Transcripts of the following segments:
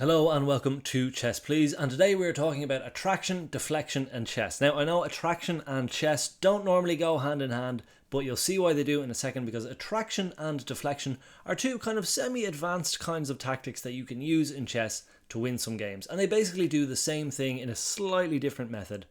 Hello and welcome to Chess Please, and today we're talking about attraction, deflection and chess. Now I know attraction and chess don't normally go hand in hand, but you'll see why they do in a second, because attraction and deflection are two kind of semi-advanced kinds of tactics that you can use in chess to win some games, and they basically do the same thing in a slightly different method.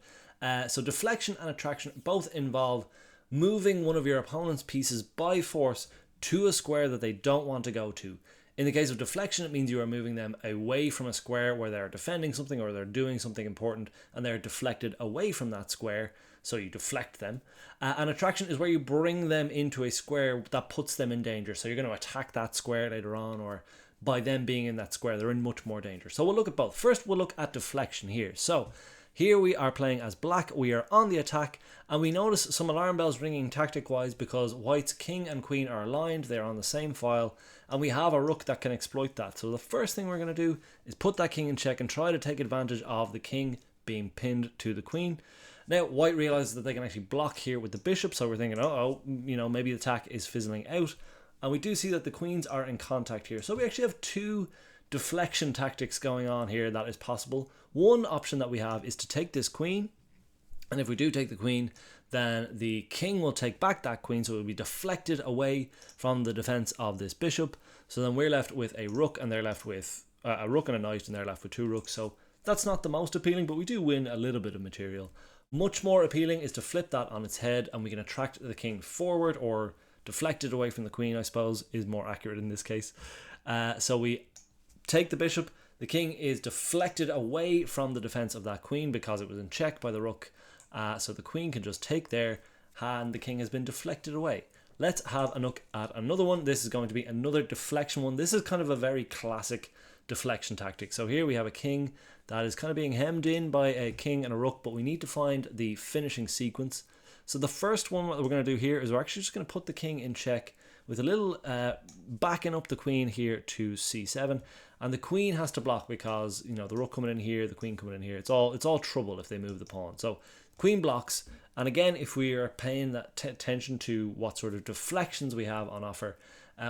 So deflection and attraction both involve moving one of your opponent's pieces by force to a square that they don't want to go to. In the case of deflection, it means you are moving them away from a square where they're defending something or they're doing something important, and they're deflected away from that square, so you deflect them. And attraction is where you bring them into a square that puts them in danger. So you're going to attack that square later on, or by them being in that square, they're in much more danger. So we'll look at both. First, we'll look at deflection here. So here we are playing as black, we are on the attack, and we notice some alarm bells ringing tactic-wise because white's king and queen are aligned, they're on the same file, and we have a rook that can exploit that. So the first thing we're going to do is put that king in check and try to take advantage of the king being pinned to the queen. Now, white realizes that they can actually block here with the bishop, so we're thinking, maybe the attack is fizzling out, and we do see that the queens are in contact here. So we actually have two deflection tactics going on here that is possible. One option that we have is to take this queen, and if we do take the queen, then the king will take back that queen, so it will be deflected away from the defense of this bishop. So then we're left with a rook, and they're left with a rook and a knight, and they're left with two rooks. So that's not the most appealing, but we do win a little bit of material. Much more appealing is to flip that on its head, and we can attract the king forward, or deflect it away from the queen, I suppose, is more accurate in this case. So we take the bishop, the king is deflected away from the defense of that queen because it was in check by the rook, so the queen can just take there, and the king has been deflected away. Let's have a look at another one. This is going to be another deflection one. This is kind of a very classic deflection tactic. So here we have a king that is kind of being hemmed in by a king and a rook, but we need to find the finishing sequence. So the first one that we're going to do here is we're actually just going to put the king in check with a little backing up the queen here to c7, and the queen has to block because the rook coming in here, the queen coming in here, it's all trouble if they move the pawn. So queen blocks, and again, if we are paying that attention to what sort of deflections we have on offer,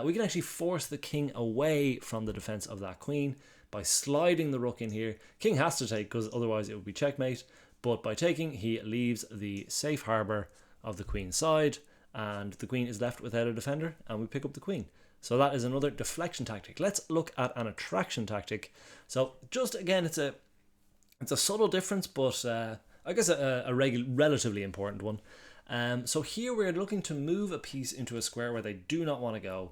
we can actually force the king away from the defense of that queen by sliding the rook in here. King has to take because otherwise it would be checkmate, but by taking, he leaves the safe harbor of the queen's side, and the queen is left without a defender, and we pick up the queen. So that is another deflection tactic. Let's look at an attraction tactic. So just again, it's a subtle difference, but I guess a relatively important one. So here we're looking to move a piece into a square where they do not want to go,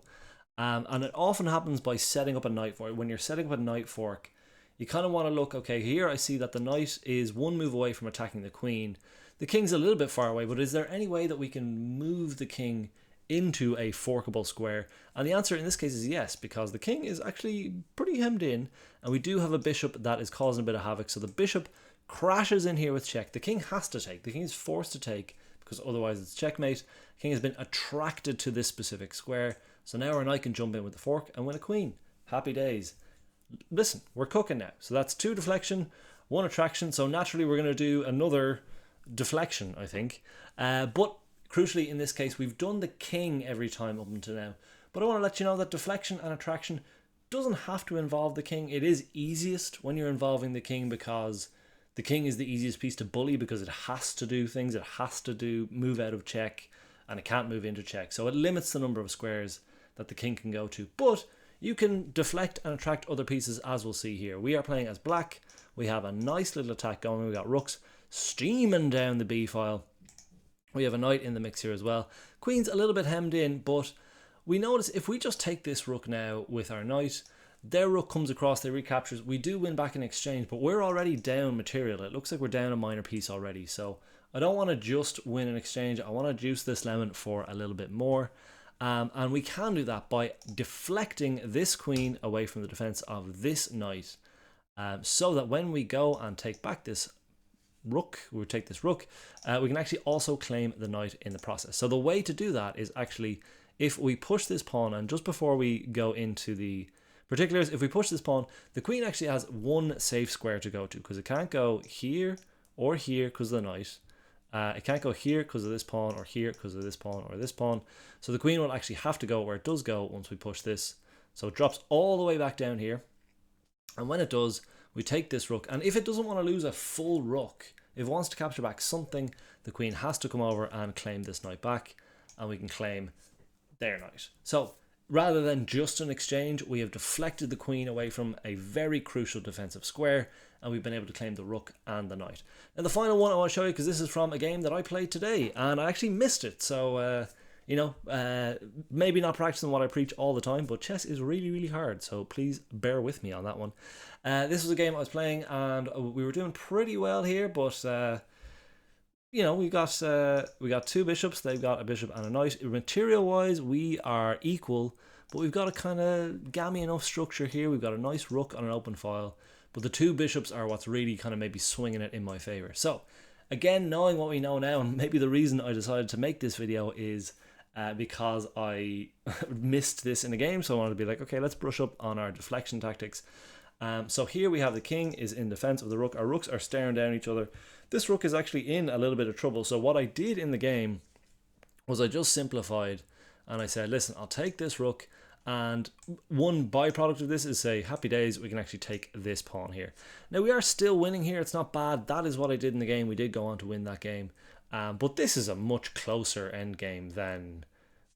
and it often happens by setting up a knight fork. When you're setting up a knight fork, you kind of want to look, okay, here I see that the knight is one move away from attacking the queen. The king's a little bit far away, but is there any way that we can move the king into a forkable square? And the answer in this case is yes, because the king is actually pretty hemmed in, and we do have a bishop that is causing a bit of havoc. So the bishop crashes in here with check. The king has to take. The king is forced to take because otherwise it's checkmate. The king has been attracted to this specific square. So now our knight can jump in with the fork and win a queen. Happy days. Listen, we're cooking now. So that's two deflection, one attraction. So naturally we're going to do another deflection, I think, but crucially in this case we've done the king every time up until now, but I want to let you know that deflection and attraction doesn't have to involve the king. It is easiest when you're involving the king because the king is the easiest piece to bully, because it has to do things, it has to move out of check, and it can't move into check, so it limits the number of squares that the king can go to. But you can deflect and attract other pieces, as we'll see here. We are playing as black, we have a nice little attack going, we got rooks steaming down the b file. We have a knight in the mix here as well. Queen's a little bit hemmed in, but we notice if we just take this rook now with our knight, their rook comes across, they recaptures, we do win back in exchange, but we're already down material. It looks like we're down a minor piece already, so I don't want to just win an exchange. I want to juice this lemon for a little bit more, and we can do that by deflecting this queen away from the defense of this knight, so that when we go and take back this rook, we take this rook, we can actually also claim the knight in the process. So the way to do that is actually, if we push this pawn, and just before we go into the particulars, if we push this pawn, the queen actually has one safe square to go to, because it can't go here or here because of the knight. It can't go here because of this pawn, or here because of this pawn, or this pawn. So the queen will actually have to go where it does go once we push this. So it drops all the way back down here. And when it does, we take this rook, and if it doesn't want to lose a full rook, if it wants to capture back something, the queen has to come over and claim this knight back, and we can claim their knight. So rather than just an exchange, we have deflected the queen away from a very crucial defensive square, and we've been able to claim the rook and the knight. And the final one I want to show you, because this is from a game that I played today, and I actually missed it, so maybe not practicing what I preach all the time, but chess is really, really hard, so please bear with me on that one. This was a game I was playing, and we were doing pretty well here, but we got two bishops. They've got a bishop and a knight. Material wise, we are equal, but we've got a kind of gammy enough structure here. We've got a nice rook on an open file, but the two bishops are what's really kind of maybe swinging it in my favor. So again, knowing what we know now, and maybe the reason I decided to make this video is because I missed this in the game, so I wanted to be like, okay, let's brush up on our deflection tactics. So here we have the king is in defense of the rook. Our rooks are staring down each other. This rook is actually in a little bit of trouble. So what I did in the game was I just simplified, and I said, listen, I'll take this rook, and one byproduct of this is, say, happy days, we can actually take this pawn here. Now we are still winning here. It's not bad. That is what I did in the game. We did go on to win that game. But this is a much closer end game than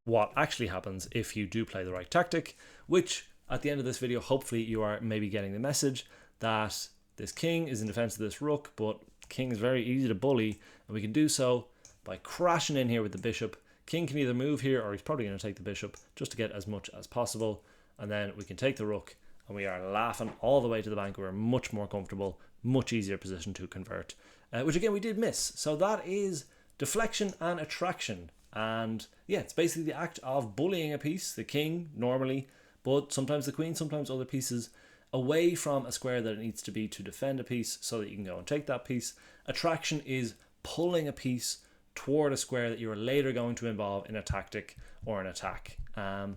what actually happens if you do play the right tactic, which at the end of this video, hopefully you are maybe getting the message that this king is in defense of this rook, but king is very easy to bully, and we can do so by crashing in here with the bishop. King can either move here, or he's probably going to take the bishop just to get as much as possible, and then we can take the rook, and we are laughing all the way to the bank. We're much more comfortable, much easier position to convert, which again we did miss. So that is deflection and attraction, and yeah, it's basically the act of bullying a piece, the king normally, but sometimes the queen, sometimes other pieces, away from a square that it needs to be to defend a piece so that you can go and take that piece. Attraction is pulling a piece toward a square that you are later going to involve in a tactic or an attack. And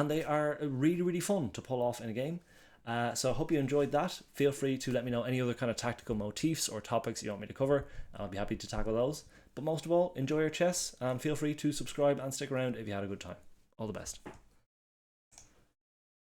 they are really, really fun to pull off in a game. So I hope you enjoyed that. Feel free to let me know any other kind of tactical motifs or topics you want me to cover. I'll be happy to tackle those. But most of all, enjoy your chess, and feel free to subscribe and stick around if you had a good time. All the best.